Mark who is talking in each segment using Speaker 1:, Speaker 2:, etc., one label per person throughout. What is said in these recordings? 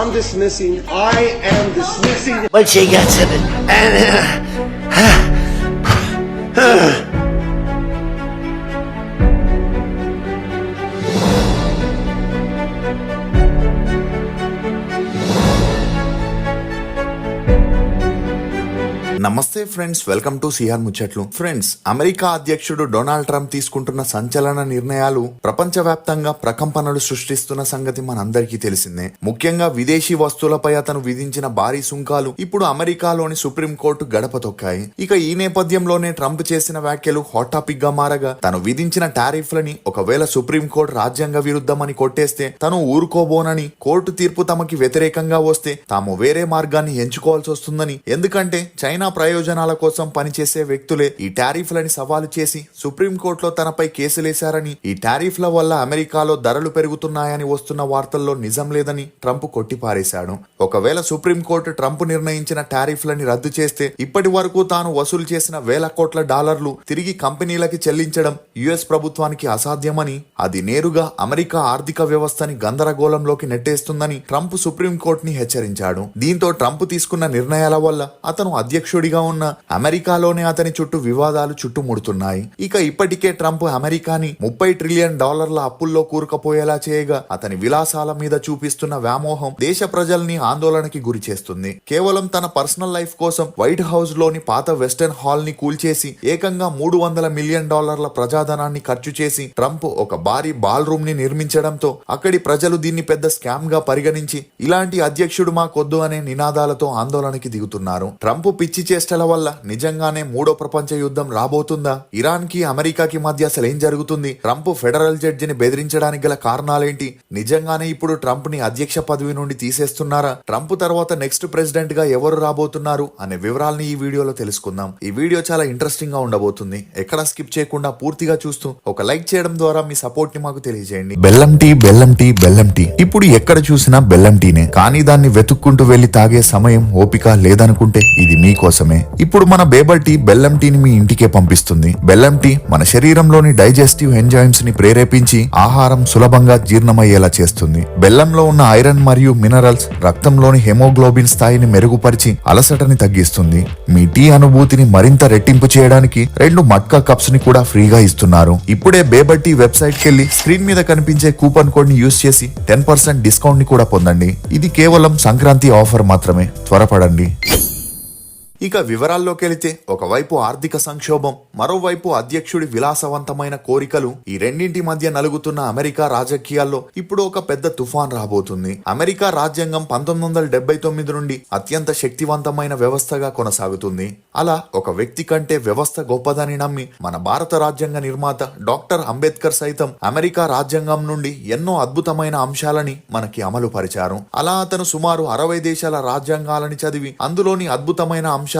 Speaker 1: I'm dismissing. I am dismissing.
Speaker 2: But she gets it.
Speaker 3: నమస్తే friends, welcome to CR ముచ్చట్లు. Friends, America అధ్యక్షుడు Donald Trump తీసుకుంటున్న సంచలన నిర్ణయాలు ప్రపంచవ్యాప్తంగా ప్రకంపనలు సృష్టిస్తున్న సంగతి మనందరికీ తెలిసిందే. ముఖ్యంగా విదేశీ వస్తువులపై అతను విధించిన భారీ సుంకాలు ఇప్పుడు అమెరికాలోని సుప్రీంకోర్టు గడప తొక్కాయి. ఇక ఈ నేపథ్యంలోనే ట్రంప్ చేసిన వ్యాఖ్యలు హాట్ టాపిక్ గా మారగా, తను విధించిన టారిఫ్లని ఒకవేళ సుప్రీంకోర్టు రాజ్యాంగ విరుద్ధమని కొట్టేస్తే తను ఊరుకోబోనని, కోర్టు తీర్పు తమకి వ్యతిరేకంగా వస్తే తాము వేరే మార్గాన్ని ఎంచుకోవాల్సి వస్తుందని, ఎందుకంటే చైనా ప్రయోజనాల కోసం పనిచేసే వ్యక్తులే ఈ టారిఫ్లని సవాలు చేసి సుప్రీంకోర్టులో తనపై కేసులేశారని, ఈ టారిఫ్ల వల్ల అమెరికాలో ధరలు పెరుగుతున్నాయని వస్తున్న వార్తల్లో నిజం లేదని ట్రంప్ కొట్టిపారేశాడు. ఒకవేళ సుప్రీంకోర్టు ట్రంప్ నిర్ణయించిన టారిఫ్లని రద్దు చేస్తే ఇప్పటి వరకు తాను వసూలు చేసిన వేల కోట్ల డాలర్లు తిరిగి కంపెనీలకి చెల్లించడం యుఎస్ ప్రభుత్వానికి అసాధ్యమని, అది నేరుగా అమెరికా ఆర్థిక వ్యవస్థని గందరగోళంలోకి నెట్టేస్తుందని ట్రంప్ సుప్రీంకోర్టుని హెచ్చరించాడు. దీంతో ట్రంప్ తీసుకున్న నిర్ణయాల వల్ల అతను అధ్యక్షుడిగా ఉన్న అమెరికాలోనే అతని చుట్టూ వివాదాలు చుట్టుముడుతున్నాయి. ఇక ఇప్పటికే ట్రంప్ అమెరికాని $30 ట్రిలియన్ అప్పుల్లో కూరుకుపోయేలా చేయగా, అతని విలాసాల మీద చూపిస్తున్న వ్యామోహం దేశ ప్రజల్ని ఆందోళనకి గురి చేస్తుంది. కేవలం తన పర్సనల్ లైఫ్ కోసం వైట్ హౌస్ లోని పాత వెస్టర్న్ హాల్ ని కూల్చేసి ఏకంగా $300 మిలియన్ ప్రజాధనాన్ని ఖర్చు చేసి ట్రంప్ ఒక భారీ బాల్ రూమ్ ని నిర్మించడంతో అక్కడి ప్రజలు దీన్ని పెద్ద స్కామ్ గా పరిగణించి ఇలాంటి అధ్యక్షుడు మాకొద్దు అనే నినాదాలతో ఆందోళనకి దిగుతున్నారు. ట్రంప్ పిచ్చి చేష్టల వల్ల నిజంగానే మూడో ప్రపంచ యుద్ధం రాబోతుందా? ఇరాన్ కి అమెరికాకి మధ్య అసలు ఏం జరుగుతుంది? ట్రంప్ ఫెడరల్ జడ్జిని బెదిరించడానికి గల కారణాలేంటి? నిజంగానే ఇప్పుడు ట్రంప్ ని అధ్యక్ష పదవి నుండి తీసేస్తున్నారా? ట్రంప్ తర్వాత నెక్స్ట్ ప్రెసిడెంట్ గా ఎవరు రాబోతున్నారు అనే వివరాలని ఈ వీడియోలో తెలుసుకుందాం. ఈ వీడియో చాలా ఇంట్రెస్టింగ్ గా ఉండబోతుంది. ఎక్కడా స్కిప్ చేయకుండా పూర్తిగా చూస్తూ ఒక లైక్ చేయడం ద్వారా మీ సపోర్ట్ ని మాకు తెలియజేయండి. బెల్లం టీ, బెల్లం టీ, బెల్లం టీ. ఇప్పుడు ఎక్కడ చూసినా బెల్లం టీనే. కానీ దాన్ని వెతుక్కుంటూ వెళ్లి తాగే సమయం, ఓపిక లేదనుకుంటే ఇది మీకోసమే. ఇప్పుడు మన బేబల్ టీ బెల్లం టీని మీ ఇంటికే పంపిస్తుంది. బెల్లం టీ మన శరీరంలోని డైజెస్టివ్ ఎంజైమ్స్ ని ప్రేరేపించి ఆహారం సులభంగా జీర్ణమయ్యేలా చేస్తుంది. బెల్లంలో ఉన్న ఐరన్ మరియు మినరల్స్ రక్తంలోని హెమోగ్లోబిన్ స్థాయిని మెరుగుపరిచి అలసటని తగ్గిస్తుంది. మీ టీ అనుభూతిని మరింత రెట్టింపు చేయడానికి 2 మట్కా కప్స్ ని కూడా ఫ్రీగా ఇస్తున్నారు. ఇప్పుడే బేబల్ టీ వెబ్సైట్ కెళ్లి స్క్రీన్ మీద కనిపించే కూపన్ కోడ్ ని యూజ్ చేసి 10% డిస్కౌంట్ ని కూడా పొందండి. ఇది కేవలం సంక్రాంతి ఆఫర్ మాత్రమే, త్వరపడండి. ఇక వివరాల్లోకి వెళితే, ఒకవైపు ఆర్థిక సంక్షోభం, మరోవైపు అధ్యక్షుడి విలాసవంతమైన కోరికలు, ఈ రెండింటి మధ్య నలుగుతున్న అమెరికా రాజకీయాల్లో ఇప్పుడు ఒక పెద్ద తుఫాన్ రాబోతుంది. అమెరికా రాజ్యాంగం 1979 నుండి అత్యంత శక్తివంతమైన వ్యవస్థగా కొనసాగుతుంది. అలా ఒక వ్యక్తి కంటే వ్యవస్థ గొప్పదని నమ్మి మన భారత రాజ్యాంగ నిర్మాత డాక్టర్ అంబేద్కర్ సైతం అమెరికా రాజ్యాంగం నుండి ఎన్నో అద్భుతమైన అంశాలని మనకి అమలు పరిచారు. అలా అతను సుమారు 60 దేశాల రాజ్యాంగాలని చదివి అందులోని అద్భుతమైన అంశాలని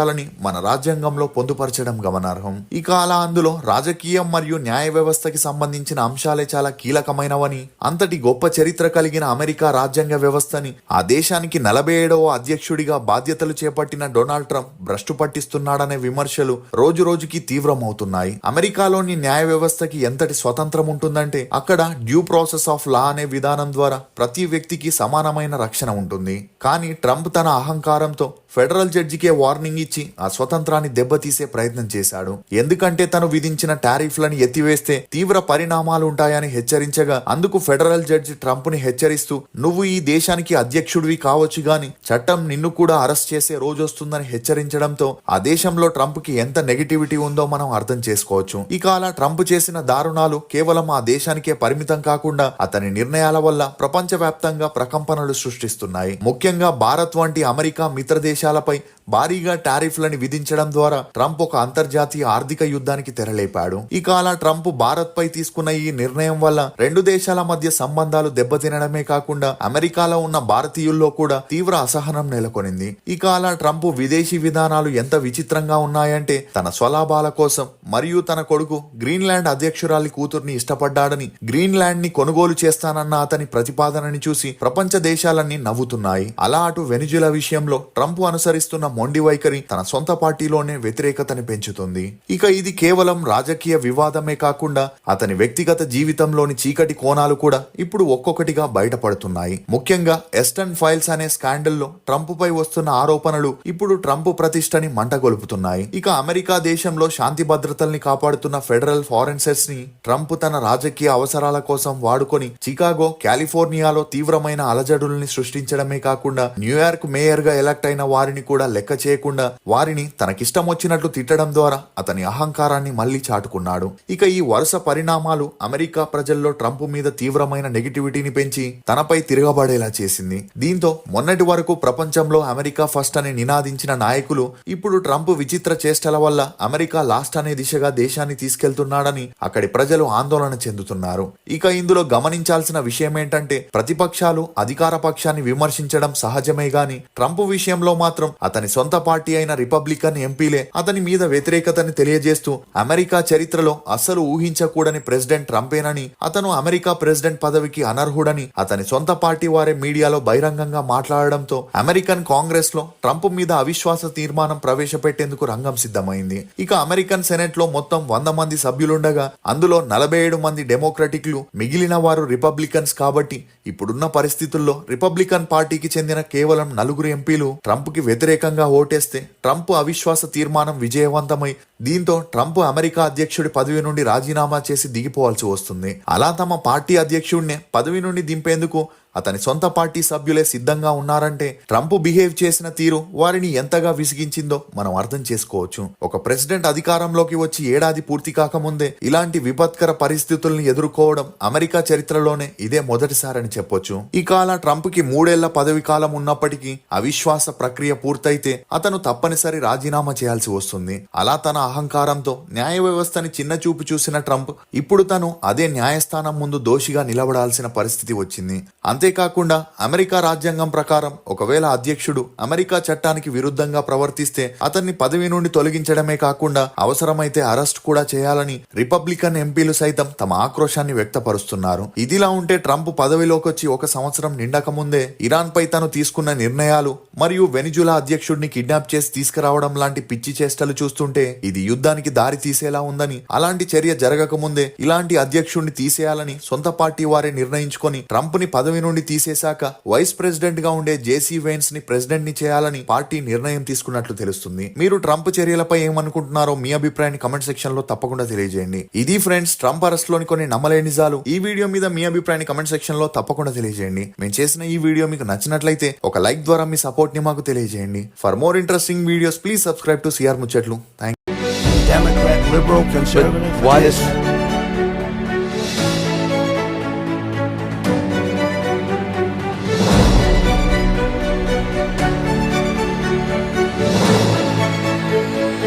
Speaker 3: మన రాజ్యాంగంలో పొందుపరచడం గమనార్హం. ఇక అలా అందులో రాజకీయం మరియు న్యాయ వ్యవస్థకి సంబంధించిన అంశాలే చాలా కీలకమైనవని, అంతటి గొప్ప చరిత్ర కలిగిన అమెరికా రాజ్యాంగ వ్యవస్థని ఆ దేశానికి 47వ అధ్యక్షుడిగా బాధ్యతలు చేపట్టిన డొనాల్డ్ ట్రంప్ భ్రష్టు పట్టిస్తున్నాడనే విమర్శలు రోజు రోజుకి తీవ్రమవుతున్నాయి. అమెరికాలోని న్యాయ వ్యవస్థకి ఎంతటి స్వతంత్రం ఉంటుందంటే, అక్కడ డ్యూ ప్రాసెస్ ఆఫ్ లా అనే విధానం ద్వారా ప్రతి వ్యక్తికి సమానమైన రక్షణ ఉంటుంది. కానీ ట్రంప్ తన అహంకారంతో ఫెడరల్ జడ్జికే వార్నింగ్ ఇచ్చి ఆ స్వతంత్రాన్ని దెబ్బతీసే ప్రయత్నం చేశాడు. ఎందుకంటే తను విధించిన టారిఫ్లను ఎత్తివేస్తే తీవ్ర పరిణామాలు ఉంటాయని హెచ్చరించగా, అందుకు ఫెడరల్ జడ్జి ట్రంప్ ని హెచ్చరిస్తూ, నువ్వు ఈ దేశానికి అధ్యక్షుడివి కావచ్చు గాని చట్టం నిన్ను కూడా అరెస్ట్ చేసే రోజొస్తుందని హెచ్చరించడంతో ఆ దేశంలో ట్రంప్ కి ఎంత నెగటివిటీ ఉందో మనం అర్థం చేసుకోవచ్చు. ఇక అలా ట్రంప్ చేసిన దారుణాలు కేవలం ఆ దేశానికే పరిమితం కాకుండా అతని నిర్ణయాల వల్ల ప్రపంచవ్యాప్తంగా ప్రకంపనలు సృష్టిస్తున్నాయి. ముఖ్యంగా భారత్ వంటి అమెరికా మిత్ర దేశాలపై భారీగా టారిఫ్లని విధించడం ద్వారా ట్రంప్ ఒక అంతర్జాతీయ ఆర్థిక యుద్ధానికి తెరలేపాడు. ఇక అలా ట్రంప్ భారత్ పై తీసుకున్న ఈ నిర్ణయం వల్ల 2 దేశాల మధ్య సంబంధాలు దెబ్బతినడమే కాకుండా అమెరికాలో ఉన్న భారతీయుల్లో కూడా తీవ్ర అసహనం నెలకొనింది. ఇక అలా ట్రంప్ విదేశీ విధానాలు ఎంత విచిత్రంగా ఉన్నాయంటే, తన స్వలాభాల కోసం మరియు తన కొడుకు గ్రీన్లాండ్ అధ్యక్షురాలి కూతుర్ని ఇష్టపడ్డాడని గ్రీన్లాండ్ ని కొనుగోలు చేస్తానన్న అతని ప్రతిపాదనని చూసి ప్రపంచ దేశాలన్నీ నవ్వుతున్నాయి. అలా అటు వెనిజులా విషయంలో ట్రంప్ అనుసరిస్తున్న మొండి వైఖరి తన సొంత పార్టీలోనే వ్యతిరేకతని పెంచుతుంది. ఇక ఇది కేవలం రాజకీయ వివాదమే కాకుండా అతని వ్యక్తిగత జీవితంలోని చీకటి కోణాలు కూడా ఇప్పుడు ఒక్కొక్కటిగా బయటపడుతున్నాయి. ముఖ్యంగా ఎస్టర్న్ ఫైల్స్ అనే స్కాండల్లో ట్రంప్ పై వస్తున్న ఆరోపణలు ఇప్పుడు ట్రంప్ ప్రతిష్టని మంటగొలుపుతున్నాయి. ఇక అమెరికా దేశంలో శాంతి భద్రతల్ని కాపాడుతున్న ఫెడరల్ ఫారెన్సెస్ ని ట్రంప్ తన రాజకీయ అవసరాల కోసం వాడుకొని చికాగో, కాలిఫోర్నియాలో తీవ్రమైన అలజడుల్ని సృష్టించడమే కాకుండా న్యూయార్క్ మేయర్ గా ఎలక్ట్ అయిన వారిని కూడా లెక్క చేయకుండా వారిని తనకిష్టం వచ్చినట్లు తిట్టడం ద్వారా అతని అహంకారాన్ని మళ్లీ చాటుకున్నాడు. ఇక ఈ వరుస పరిణామాలు అమెరికా ప్రజల్లో ట్రంప్ మీద తీవ్రమైన నెగిటివిటీని పెంచి తనపై తిరగబడేలా చేసింది. దీంతో మొన్నటి వరకు ప్రపంచంలో అమెరికా ఫస్ట్ అని నినాదించిన నాయకులు ఇప్పుడు ట్రంప్ విచిత్ర చేష్టల వల్ల అమెరికా లాస్ట్ అనే దిశగా దేశాన్ని తీసుకెళ్తున్నాడని అక్కడి ప్రజలు ఆందోళన చెందుతున్నారు. ఇక ఇందులో గమనించాల్సిన విషయం ఏంటంటే ప్రతిపక్షాలు అధికార పక్షాన్ని విమర్శించడం సహజమే గాని ట్రంప్ విషయంలో మాత్రం అతని సొంత పార్టీ అయిన రిపబ్లికన్ ఎంపీలే అతని మీద వ్యతిరేకతని తెలియజేస్తూ అమెరికా చరిత్రలో అస్సలు ఊహించకూడని ప్రెసిడెంట్ ట్రంపేనని, అతను అమెరికా ప్రెసిడెంట్ పదవికి అనర్హుడని అతని సొంత పార్టీ వారే మీడియాలో బహిరంగంగా మాట్లాడడంతో అమెరికన్ కాంగ్రెస్ లో ట్రంప్ మీద అవిశ్వాస తీర్మానం ప్రవేశపెట్టేందుకు రంగం సిద్ధమైంది. ఇక అమెరికన్ సెనెట్ లో మొత్తం 100 మంది సభ్యులుండగా అందులో 47 మంది డెమోక్రటిక్లు, మిగిలిన వారు రిపబ్లికన్స్. కాబట్టి ఇప్పుడున్న పరిస్థితుల్లో రిపబ్లికన్ పార్టీకి చెందిన కేవలం 4 ఎంపీలు ట్రంప్ కి వ్యతిరేకంగా ఓటేస్తే ట్రంప్ అవిశ్వాస తీర్మానం విజయవంతమై దీంతో ట్రంప్ అమెరికా అధ్యక్షుడి పదవి నుండి రాజీనామా చేసి దిగిపోవాల్సి వస్తుంది. అలా తమ పార్టీ అధ్యక్షుడినే పదవి నుండి దింపేందుకు అతని సొంత పార్టీ సభ్యులే సిద్ధంగా ఉన్నారంటే ట్రంప్ బిహేవ్ చేసిన తీరు వారిని ఎంతగా విసిగించిందో మనం అర్థం చేసుకోవచ్చు. ఒక ప్రెసిడెంట్ అధికారంలోకి వచ్చి ఏడాది పూర్తి కాకముందే ఇలాంటి విపత్కర పరిస్థితుల్ని ఎదుర్కోవడం అమెరికా చరిత్రలోనే ఇదే మొదటిసారని చెప్పొచ్చు. ఇక అలా ట్రంప్ కి 3 ఏళ్ల పదవి కాలం ఉన్నప్పటికీ అవిశ్వాస ప్రక్రియ పూర్తయితే అతను తప్పనిసరి రాజీనామా చేయాల్సి వస్తుంది. అలా తన అహంకారంతో న్యాయ వ్యవస్థని చిన్న చూపు చూసిన ట్రంప్ ఇప్పుడు తను అదే న్యాయస్థానం ముందు దోషిగా నిలబడాల్సిన పరిస్థితి వచ్చింది. అంతేకాకుండా అమెరికా రాజ్యాంగం ప్రకారం ఒకవేళ అధ్యక్షుడు అమెరికా చట్టానికి విరుద్ధంగా ప్రవర్తిస్తే అతన్ని పదవి నుండి తొలగించడమే కాకుండా అవసరమైతే అరెస్ట్ కూడా చేయాలని రిపబ్లికన్ ఎంపీలు సైతం తమ ఆక్రోశాన్ని వ్యక్తపరుస్తున్నారు. ఇదిలా ఉంటే ట్రంప్ పదవిలోకొచ్చి 1 సంవత్సరం నిండక ముందే ఇరాన్ పై తను తీసుకున్న నిర్ణయాలు మరియు వెనిజులా అధ్యక్షుడిని కిడ్నాప్ చేసి తీసుకురావడం లాంటి పిచ్చి చేష్టలు చూస్తుంటే ఇది యుద్ధానికి దారి తీసేలా ఉందని, అలాంటి చర్య జరగక ముందే ఇలాంటి అధ్యక్షుడిని తీసేయాలని సొంత పార్టీ వారే నిర్ణయించుకొని ట్రంప్ ని పదవి నుండి తీసేశాక వైస్ ప్రెసిడెంట్ గా ఉండే జేసీ వెయిన్స్ ని ప్రెసిడెంట్ ని చేయాలని పార్టీ నిర్ణయం తీసుకున్నట్లు తెలుస్తుంది. మీరు ట్రంప్ చర్యలపై ఏమనుకుంటున్నారో మీ అభిప్రాయాన్ని కమెంట్ సెక్షన్ లో తప్పకుండా తెలియజేయండి. ఇది ఫ్రెండ్స్ ట్రంప్ అరెస్ట్ లోని కొన్ని నమ్మలేని నిజాలు. ఈ వీడియో మీద మీ అభిప్రాయాన్ని కమెంట్ సెక్షన్ లో తప్పకుండా తెలియజేయండి. మేము చేసిన ఈ వీడియో మీకు నచ్చినట్లయితే ఒక లైక్ ద్వారా మీ సపోర్ట్ ని మాకు తెలియజేయండి. For more interesting videos please subscribe to CR ముచ్చట్లు. Thank you.
Speaker 2: Democrat, liberal, conservative,
Speaker 1: Why is